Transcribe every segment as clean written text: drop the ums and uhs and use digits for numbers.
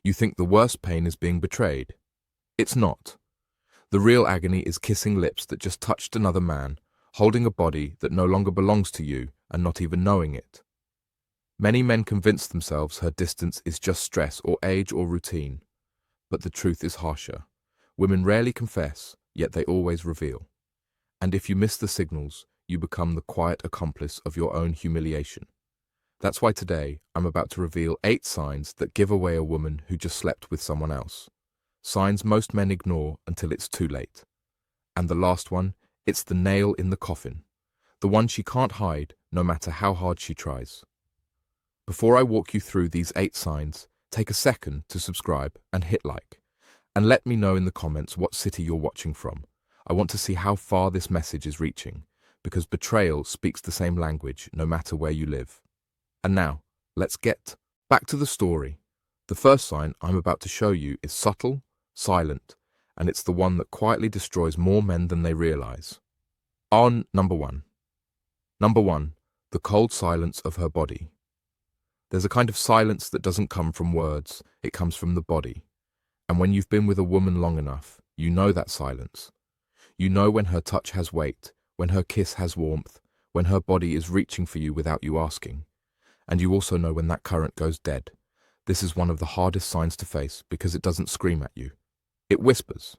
You think the worst pain is being betrayed. It's not. The real agony is kissing lips that just touched another man, holding a body that no longer belongs to you and not even knowing it. Many men convince themselves her distance is just stress or age or routine. But the truth is harsher. Women rarely confess, yet they always reveal. And if you miss the signals, you become the quiet accomplice of your own humiliation. That's why today I'm about to reveal 8 signs that give away a woman who just slept with someone else. Signs most men ignore until it's too late. And the last one, it's the nail in the coffin. The one she can't hide, no matter how hard she tries. Before I walk you through these 8 signs, take a second to subscribe and hit like. And let me know in the comments what city you're watching from. I want to see how far this message is reaching, because betrayal speaks the same language no matter where you live. And now, let's get back to the story. The first sign I'm about to show you is subtle, silent, and it's the one that quietly destroys more men than they realize. On number 1. Number 1, the cold silence of her body. There's a kind of silence that doesn't come from words, it comes from the body. And when you've been with a woman long enough, you know that silence. You know when her touch has weight, when her kiss has warmth, when her body is reaching for you without you asking. And you also know when that current goes dead. This is one of the hardest signs to face because it doesn't scream at you. It whispers.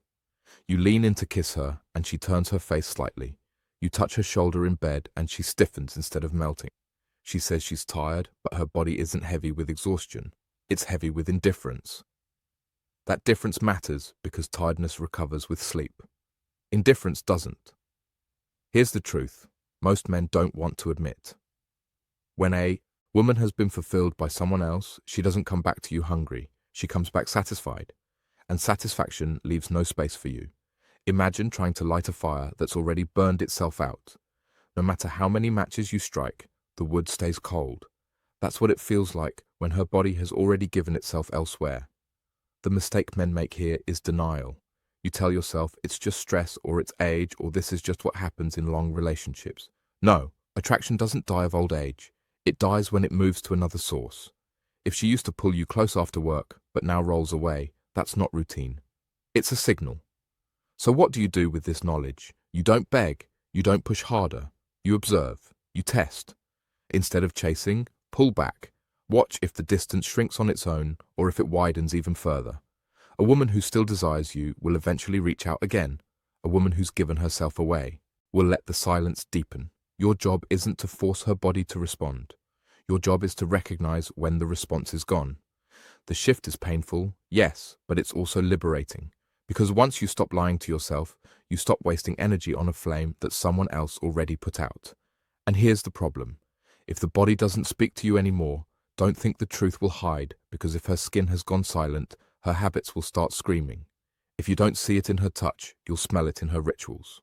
You lean in to kiss her and she turns her face slightly. You touch her shoulder in bed and she stiffens instead of melting. She says she's tired, but her body isn't heavy with exhaustion. It's heavy with indifference. That difference matters because tiredness recovers with sleep. Indifference doesn't. Here's the truth most men don't want to admit. When a woman has been fulfilled by someone else, she doesn't come back to you hungry. She comes back satisfied. And satisfaction leaves no space for you. Imagine trying to light a fire that's already burned itself out. No matter how many matches you strike, the wood stays cold. That's what it feels like when her body has already given itself elsewhere. The mistake men make here is denial. You tell yourself it's just stress or it's age or this is just what happens in long relationships. No, attraction doesn't die of old age. It dies when it moves to another source. If she used to pull you close after work, but now rolls away, that's not routine. It's a signal. So what do you do with this knowledge? You don't beg. You don't push harder. You observe. You test. Instead of chasing, pull back. Watch if the distance shrinks on its own or if it widens even further. A woman who still desires you will eventually reach out again. A woman who's given herself away will let the silence deepen. Your job isn't to force her body to respond. Your job is to recognize when the response is gone. The shift is painful, yes, but it's also liberating. Because once you stop lying to yourself, you stop wasting energy on a flame that someone else already put out. And here's the problem. If the body doesn't speak to you anymore, don't think the truth will hide, because if her skin has gone silent, her habits will start screaming. If you don't see it in her touch, you'll smell it in her rituals.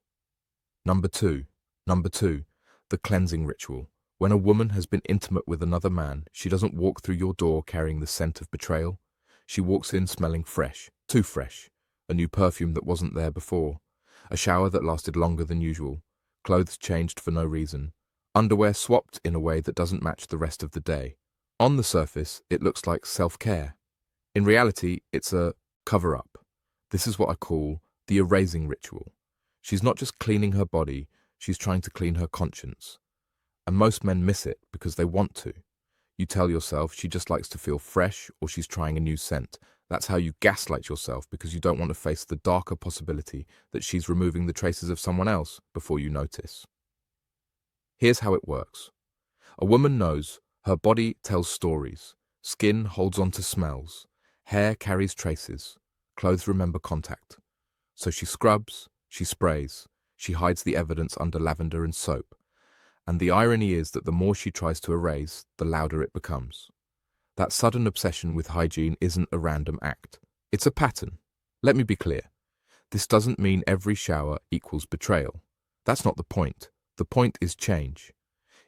Number 2, the cleansing ritual. When a woman has been intimate with another man, she doesn't walk through your door carrying the scent of betrayal. She walks in smelling fresh, too fresh, a new perfume that wasn't there before, a shower that lasted longer than usual, clothes changed for no reason, underwear swapped in a way that doesn't match the rest of the day. On the surface, it looks like self-care. In reality, it's a cover-up. This is what I call the erasing ritual. She's not just cleaning her body, she's trying to clean her conscience. And most men miss it because they want to. You tell yourself she just likes to feel fresh or she's trying a new scent. That's how you gaslight yourself because you don't want to face the darker possibility that she's removing the traces of someone else before you notice. Here's how it works. A woman knows her body tells stories, skin holds on to smells, hair carries traces, clothes remember contact. So she scrubs, she sprays, she hides the evidence under lavender and soap. And the irony is that the more she tries to erase, the louder it becomes. That sudden obsession with hygiene isn't a random act. It's a pattern. Let me be clear. This doesn't mean every shower equals betrayal. That's not the point. The point is change.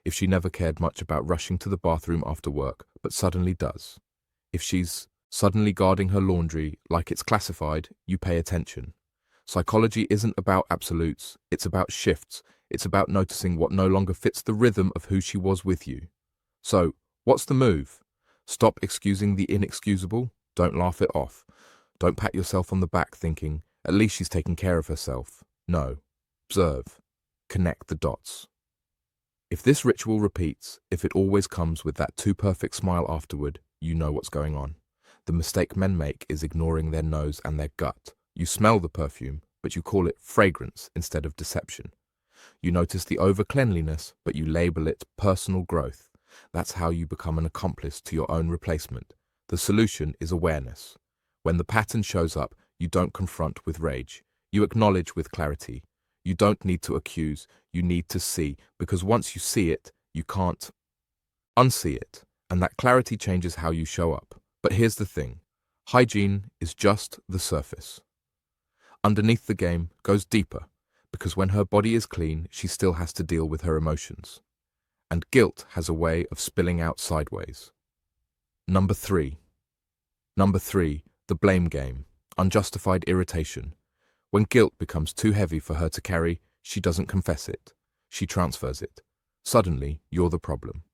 If she never cared much about rushing to the bathroom after work, but suddenly does. If she's suddenly guarding her laundry like it's classified, you pay attention. Psychology isn't about absolutes, it's about shifts. It's about noticing what no longer fits the rhythm of who she was with you. So, what's the move? Stop excusing the inexcusable. Don't laugh it off. Don't pat yourself on the back thinking, at least she's taking care of herself. No. Observe. Connect the dots. If this ritual repeats, if it always comes with that too perfect smile afterward, you know what's going on. The mistake men make is ignoring their nose and their gut. You smell the perfume, but you call it fragrance instead of deception. You notice the over-cleanliness, but you label it personal growth. That's how you become an accomplice to your own replacement. The solution is awareness. When the pattern shows up, you don't confront with rage. You acknowledge with clarity. You don't need to accuse, you need to see, because once you see it, you can't unsee it, and that clarity changes how you show up. But here's the thing, hygiene is just the surface. Underneath the game goes deeper, because when her body is clean, she still has to deal with her emotions. And guilt has a way of spilling out sideways. Number three, the blame game, unjustified irritation. When guilt becomes too heavy for her to carry, she doesn't confess it. She transfers it. Suddenly, you're the problem.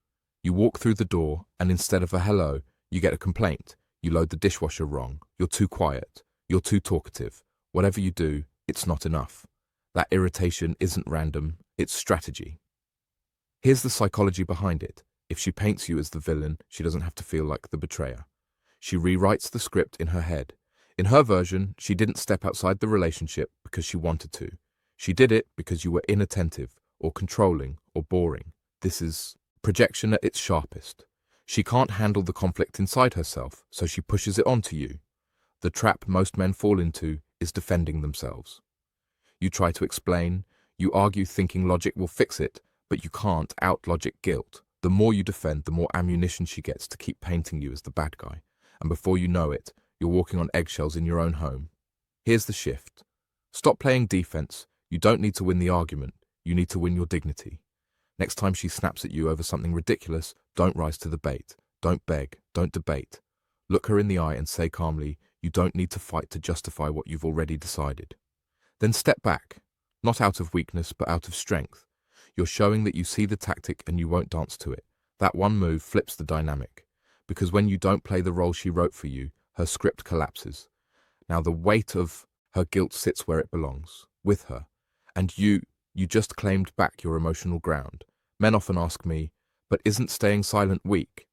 You walk through the door, and instead of a hello, you get a complaint. You load the dishwasher wrong. You're too quiet. You're too talkative. Whatever you do, it's not enough. That irritation isn't random, it's strategy. Here's the psychology behind it. If she paints you as the villain, she doesn't have to feel like the betrayer. She rewrites the script in her head. In her version, she didn't step outside the relationship because she wanted to. She did it because you were inattentive, or controlling, or boring. This is projection at its sharpest. She can't handle the conflict inside herself, so she pushes it onto you. The trap most men fall into is defending themselves. You try to explain, you argue thinking logic will fix it, but you can't out-logic guilt. The more you defend, the more ammunition she gets to keep painting you as the bad guy. And before you know it, you're walking on eggshells in your own home. Here's the shift. Stop playing defense. You don't need to win the argument. You need to win your dignity. Next time she snaps at you over something ridiculous, don't rise to the bait. Don't beg. Don't debate. Look her in the eye and say calmly, you don't need to fight to justify what you've already decided. Then step back. Not out of weakness, but out of strength. You're showing that you see the tactic and you won't dance to it. That one move flips the dynamic. Because when you don't play the role she wrote for you, her script collapses. Now the weight of her guilt sits where it belongs, with her. And you just claimed back your emotional ground. Men often ask me, but isn't staying silent weak?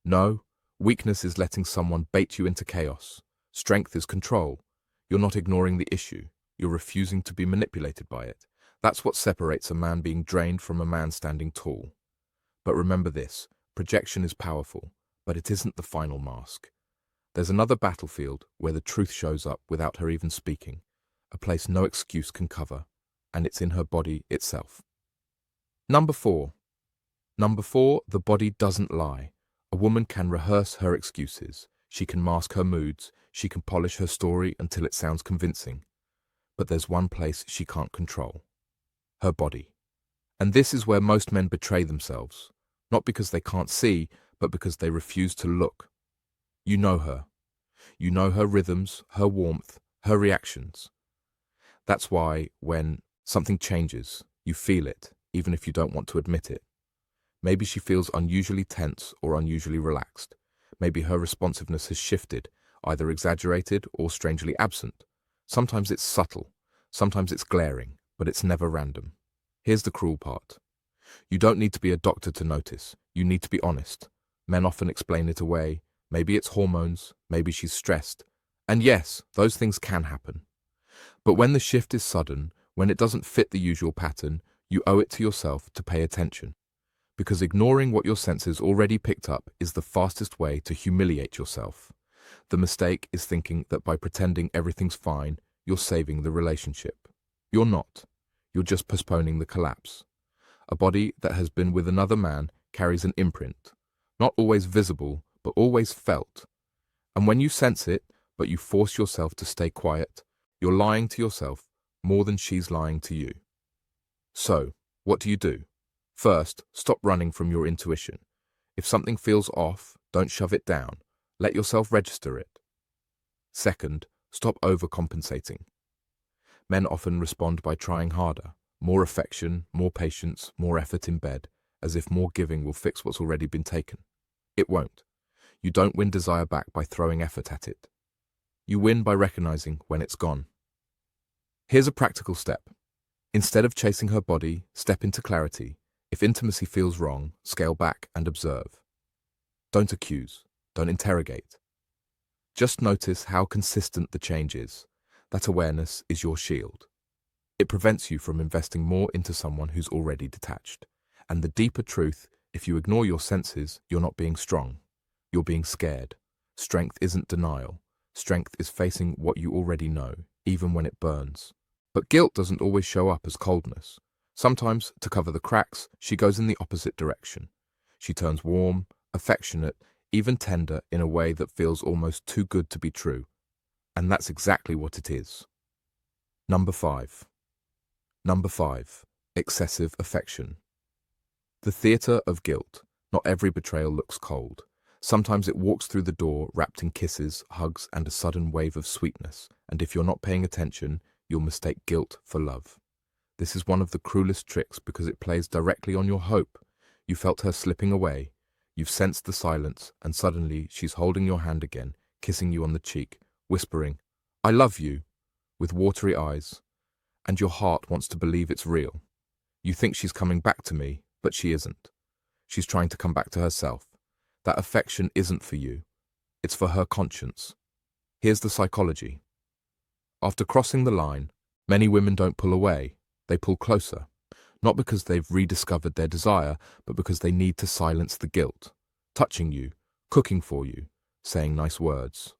No, weakness is letting someone bait you into chaos. Strength is control. You're not ignoring the issue. You're refusing to be manipulated by it. That's what separates a man being drained from a man standing tall. But remember this, projection is powerful, but it isn't the final mask. There's another battlefield where the truth shows up without her even speaking, a place no excuse can cover, and it's in her body itself. Number four, the body doesn't lie. A woman can rehearse her excuses. She can mask her moods. She can polish her story until it sounds convincing. But there's one place she can't control. Her body. And this is where most men betray themselves. Not because they can't see, but because they refuse to look. You know her. You know her rhythms, her warmth, her reactions. That's why when something changes, you feel it, even if you don't want to admit it. Maybe she feels unusually tense or unusually relaxed. Maybe her responsiveness has shifted, either exaggerated or strangely absent. Sometimes it's subtle, sometimes it's glaring, but it's never random. Here's the cruel part. You don't need to be a doctor to notice. You need to be honest. Men often explain it away. Maybe it's hormones, maybe she's stressed. And yes, those things can happen. But when the shift is sudden, when it doesn't fit the usual pattern, you owe it to yourself to pay attention. Because ignoring what your senses already picked up is the fastest way to humiliate yourself. The mistake is thinking that by pretending everything's fine, you're saving the relationship. You're not. You're just postponing the collapse. A body that has been with another man carries an imprint, not always visible, but always felt. And when you sense it, but you force yourself to stay quiet, you're lying to yourself more than she's lying to you. So, what do? First, stop running from your intuition. If something feels off, don't shove it down. Let yourself register it. Second, stop overcompensating. Men often respond by trying harder. More affection, more patience, more effort in bed, as if more giving will fix what's already been taken. It won't. You don't win desire back by throwing effort at it. You win by recognizing when it's gone. Here's a practical step. Instead of chasing her body, step into clarity. If intimacy feels wrong, scale back and observe. Don't accuse. Don't interrogate. Just notice how consistent the change is. That awareness is your shield. It prevents you from investing more into someone who's already detached. And the deeper truth, if you ignore your senses, you're not being strong. You're being scared. Strength isn't denial. Strength is facing what you already know, even when it burns. But guilt doesn't always show up as coldness. Sometimes, to cover the cracks, she goes in the opposite direction. She turns warm, affectionate, even tender in a way that feels almost too good to be true. And that's exactly what it is. Number 5. Number 5. Excessive affection. The theatre of guilt. Not every betrayal looks cold. Sometimes it walks through the door wrapped in kisses, hugs, and a sudden wave of sweetness. And if you're not paying attention, you'll mistake guilt for love. This is one of the cruelest tricks because it plays directly on your hope. You felt her slipping away. You've sensed the silence, and suddenly she's holding your hand again, kissing you on the cheek, whispering, "I love you," with watery eyes. And your heart wants to believe it's real. You think she's coming back to me, but she isn't. She's trying to come back to herself. That affection isn't for you. It's for her conscience. Here's the psychology. After crossing the line, many women don't pull away. They pull closer. Not because they've rediscovered their desire, but because they need to silence the guilt. Touching you, cooking for you, saying nice words.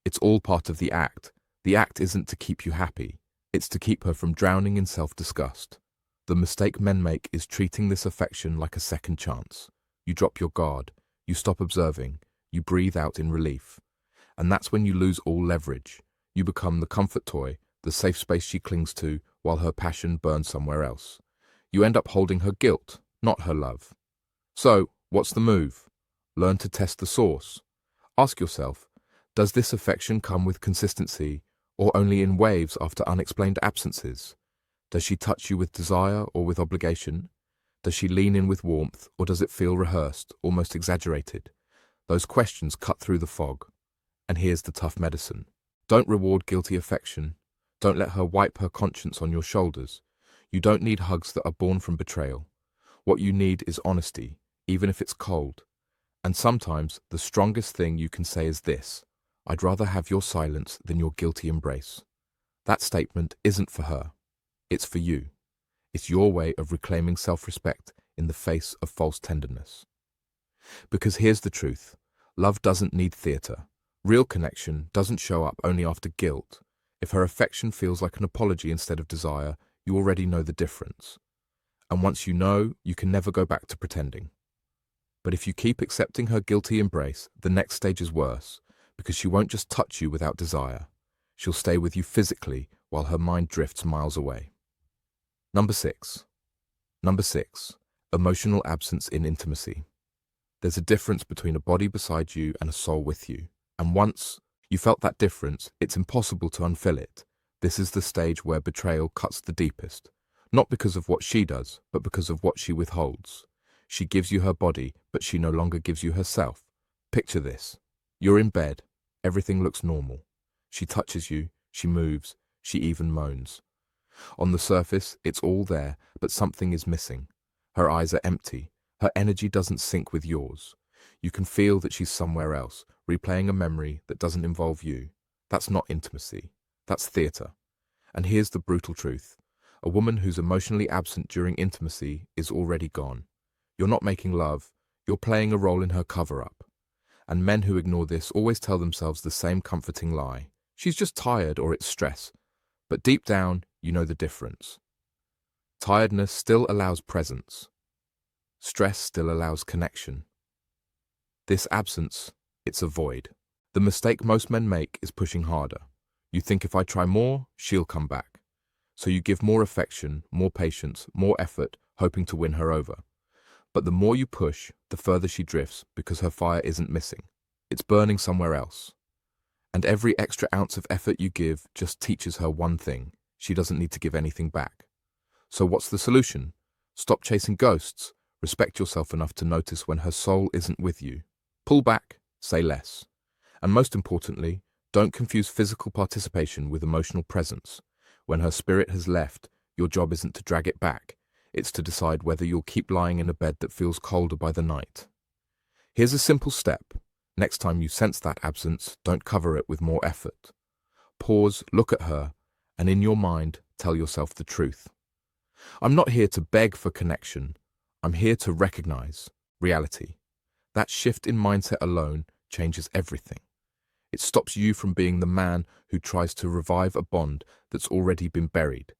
It's all part of the act. The act isn't to keep you happy. It's to keep her from drowning in self-disgust. The mistake men make is treating this affection like a second chance. You drop your guard. You stop observing. You breathe out in relief. And that's when you lose all leverage. You become the comfort toy, the safe space she clings to while her passion burns somewhere else. You end up holding her guilt, not her love. So, what's the move? Learn to test the source. Ask yourself, does this affection come with consistency or only in waves after unexplained absences? Does she touch you with desire or with obligation? Does she lean in with warmth or does it feel rehearsed, almost exaggerated? Those questions cut through the fog. And here's the tough medicine. Don't reward guilty affection. Don't let her wipe her conscience on your shoulders. You don't need hugs that are born from betrayal. What you need is honesty, even if it's cold. And sometimes the strongest thing you can say is this: I'd rather have your silence than your guilty embrace. That statement isn't for her. It's for you. It's your way of reclaiming self-respect in the face of false tenderness. Because here's the truth. Love doesn't need theatre. Real connection doesn't show up only after guilt. If her affection feels like an apology instead of desire, you already know the difference. And once you know, you can never go back to pretending. But if you keep accepting her guilty embrace, the next stage is worse, because she won't just touch you without desire. She'll stay with you physically while her mind drifts miles away. Number 6. Number 6. Emotional absence in intimacy. There's a difference between a body beside you and a soul with you. And once you felt that difference, it's impossible to unfill it. This is the stage where betrayal cuts the deepest. Not because of what she does, but because of what she withholds. She gives you her body, but she no longer gives you herself. Picture this. You're in bed. Everything looks normal. She touches you. She moves. She even moans. On the surface, it's all there, but something is missing. Her eyes are empty. Her energy doesn't sync with yours. You can feel that she's somewhere else, replaying a memory that doesn't involve you. That's not intimacy. That's theatre. And here's the brutal truth. A woman who's emotionally absent during intimacy is already gone. You're not making love. You're playing a role in her cover-up. And men who ignore this always tell themselves the same comforting lie. She's just tired or it's stress. But deep down, you know the difference. Tiredness still allows presence. Stress still allows connection. This absence, it's a void. The mistake most men make is pushing harder. You think if I try more, she'll come back. So you give more affection, more patience, more effort, hoping to win her over. But the more you push, the further she drifts because her fire isn't missing. It's burning somewhere else. And every extra ounce of effort you give just teaches her one thing. She doesn't need to give anything back. So what's the solution? Stop chasing ghosts. Respect yourself enough to notice when her soul isn't with you. Pull back, say less. And most importantly, don't confuse physical participation with emotional presence. When her spirit has left, your job isn't to drag it back. It's to decide whether you'll keep lying in a bed that feels colder by the night. Here's a simple step. Next time you sense that absence, don't cover it with more effort. Pause, look at her, and in your mind, tell yourself the truth. I'm not here to beg for connection. I'm here to recognize reality. That shift in mindset alone changes everything. It stops you from being the man who tries to revive a bond that's already been buried.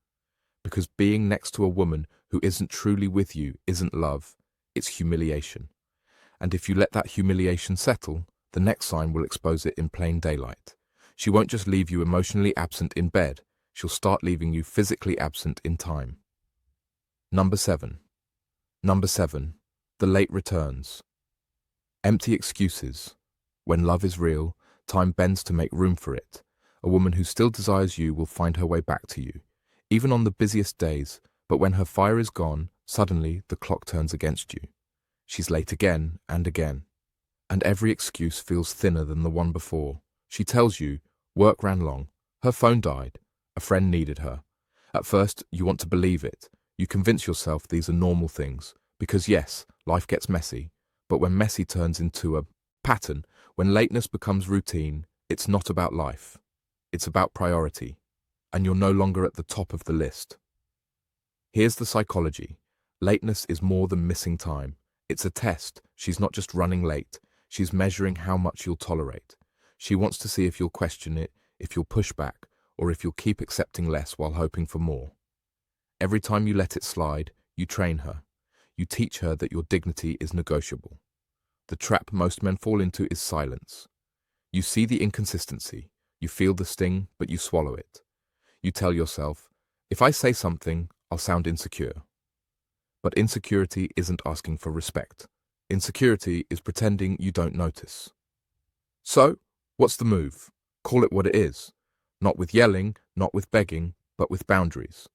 Because being next to a woman who isn't truly with you isn't love, it's humiliation. And if you let that humiliation settle, the next sign will expose it in plain daylight. She won't just leave you emotionally absent in bed, she'll start leaving you physically absent in time. Number 7. The late returns. Empty excuses. When love is real, time bends to make room for it. A woman who still desires you will find her way back to you, even on the busiest days, but when her fire is gone, suddenly the clock turns against you. She's late again and again, and every excuse feels thinner than the one before. She tells you, work ran long, her phone died, a friend needed her. At first, you want to believe it. You convince yourself these are normal things, because yes, life gets messy, but when messy turns into a pattern, when lateness becomes routine, it's not about life. It's about priority, and you're no longer at the top of the list. Here's the psychology. Lateness is more than missing time. It's a test. She's not just running late. She's measuring how much you'll tolerate. She wants to see if you'll question it, if you'll push back, or if you'll keep accepting less while hoping for more. Every time you let it slide, you train her. You teach her that your dignity is negotiable. The trap most men fall into is silence. You see the inconsistency. You feel the sting, but you swallow it. You tell yourself, if I say something, I'll sound insecure. But insecurity isn't asking for respect. Insecurity is pretending you don't notice. So, what's the move? Call it what it is. Not with yelling, not with begging, but with boundaries.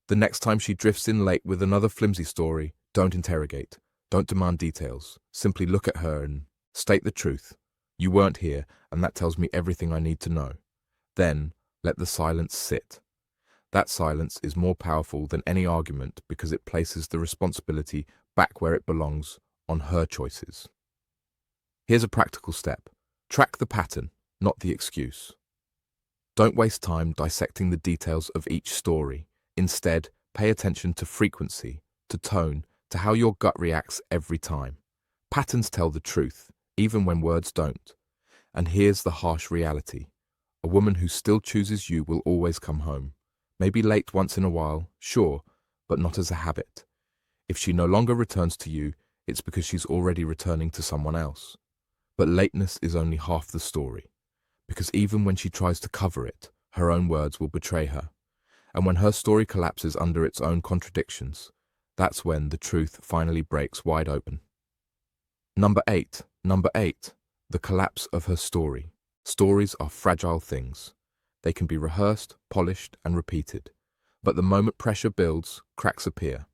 The next time she drifts in late with another flimsy story, don't interrogate. Don't demand details. Simply look at her and state the truth. You weren't here, and that tells me everything I need to know. Then, let the silence sit. That silence is more powerful than any argument because it places the responsibility back where it belongs, on her choices. Here's a practical step. Track the pattern, not the excuse. Don't waste time dissecting the details of each story. Instead, pay attention to frequency, to tone, to how your gut reacts every time. Patterns tell the truth, even when words don't. And here's the harsh reality. A woman who still chooses you will always come home. Maybe late once in a while, sure, but not as a habit. If she no longer returns to you, it's because she's already returning to someone else. But lateness is only half the story, because even when she tries to cover it, her own words will betray her. And when her story collapses under its own contradictions, that's when the truth finally breaks wide open. Number 8. The collapse of her story. Stories are fragile things. They can be rehearsed, polished, and repeated. But the moment pressure builds, cracks appear.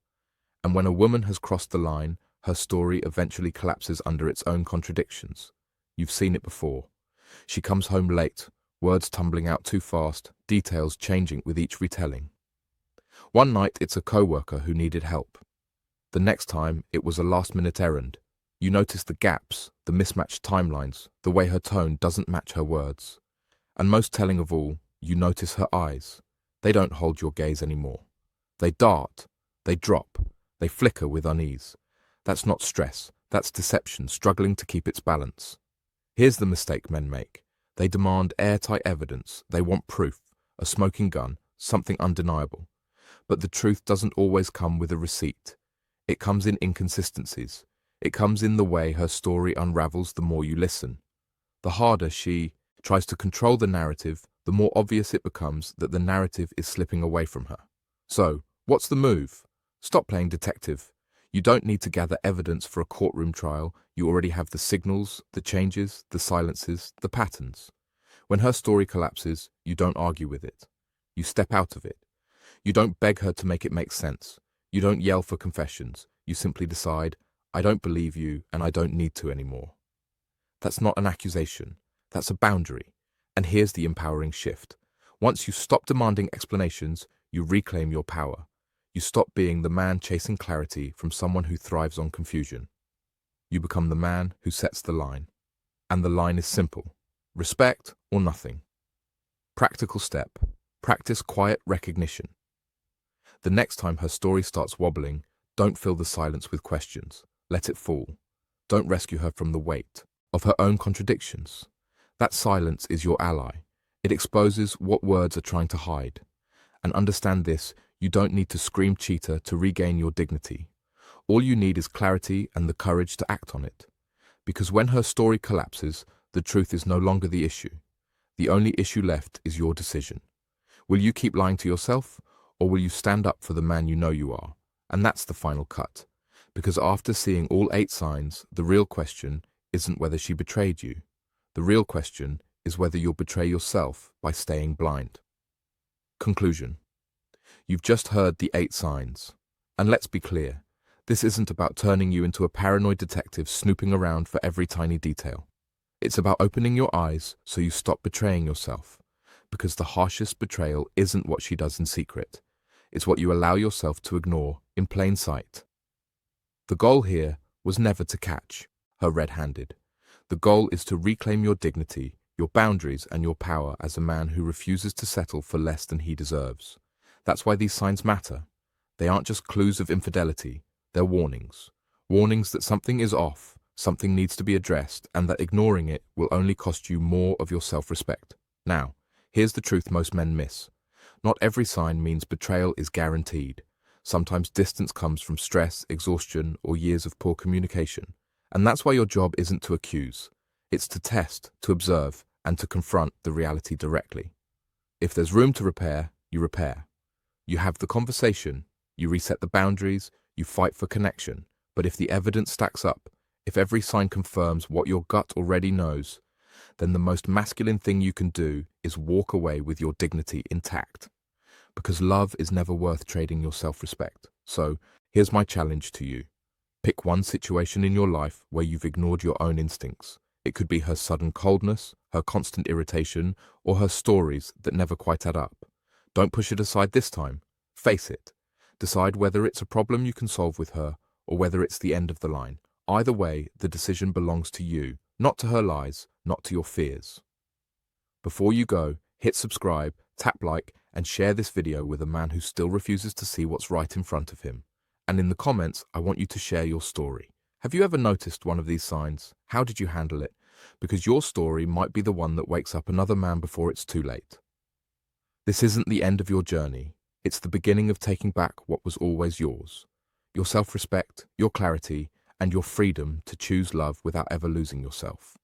And when a woman has crossed the line, her story eventually collapses under its own contradictions. You've seen it before. She comes home late, words tumbling out too fast, details changing with each retelling. One night it's a co-worker who needed help. The next time it was a last-minute errand. You notice the gaps, the mismatched timelines, the way her tone doesn't match her words. And most telling of all, you notice her eyes. They don't hold your gaze anymore. They dart, they drop, they flicker with unease. That's not stress, that's deception struggling to keep its balance. Here's the mistake men make. They demand airtight evidence, they want proof, a smoking gun, something undeniable. But the truth doesn't always come with a receipt. It comes in inconsistencies. It comes in the way her story unravels the more you listen. The harder she tries to control the narrative, the more obvious it becomes that the narrative is slipping away from her. So, what's the move? Stop playing detective. You don't need to gather evidence for a courtroom trial. You already have the signals, the changes, the silences, the patterns. When her story collapses, you don't argue with it. You step out of it. You don't beg her to make it make sense. You don't yell for confessions. You simply decide, I don't believe you and I don't need to anymore. That's not an accusation. That's a boundary. And here's the empowering shift. Once you stop demanding explanations, you reclaim your power. You stop being the man chasing clarity from someone who thrives on confusion. You become the man who sets the line. And the line is simple: respect or nothing. Practical step: practice quiet recognition. The next time her story starts wobbling, don't fill the silence with questions. Let it fall. Don't rescue her from the weight of her own contradictions. That silence is your ally. It exposes what words are trying to hide. And understand this: you don't need to scream cheater to regain your dignity. All you need is clarity and the courage to act on it. Because when her story collapses, the truth is no longer the issue. The only issue left is your decision. Will you keep lying to yourself, or will you stand up for the man you know you are? And that's the final cut. Because after seeing all 8 signs, the real question isn't whether she betrayed you. The real question is whether you'll betray yourself by staying blind. Conclusion. You've just heard the 8 signs. And let's be clear, this isn't about turning you into a paranoid detective snooping around for every tiny detail. It's about opening your eyes so you stop betraying yourself. Because the harshest betrayal isn't what she does in secret. It's what you allow yourself to ignore in plain sight. The goal here was never to catch her red-handed. The goal is to reclaim your dignity, your boundaries, and your power as a man who refuses to settle for less than he deserves. That's why these signs matter. They aren't just clues of infidelity, they're warnings. Warnings that something is off, something needs to be addressed, and that ignoring it will only cost you more of your self-respect. Now, here's the truth most men miss. Not every sign means betrayal is guaranteed. Sometimes distance comes from stress, exhaustion, or years of poor communication. And that's why your job isn't to accuse. It's to test, to observe, and to confront the reality directly. If there's room to repair, you repair. You have the conversation, you reset the boundaries, you fight for connection. But if the evidence stacks up, if every sign confirms what your gut already knows, then the most masculine thing you can do is walk away with your dignity intact. Because love is never worth trading your self-respect. So, here's my challenge to you. Pick one situation in your life where you've ignored your own instincts. It could be her sudden coldness, her constant irritation, or her stories that never quite add up. Don't push it aside this time. Face it. Decide whether it's a problem you can solve with her, or whether it's the end of the line. Either way, the decision belongs to you, not to her lies, not to your fears. Before you go, hit subscribe, tap like, and share this video with a man who still refuses to see what's right in front of him. And in the comments, I want you to share your story. Have you ever noticed one of these signs? How did you handle it? Because your story might be the one that wakes up another man before it's too late. This isn't the end of your journey. It's the beginning of taking back what was always yours. Your self-respect, your clarity, and your freedom to choose love without ever losing yourself.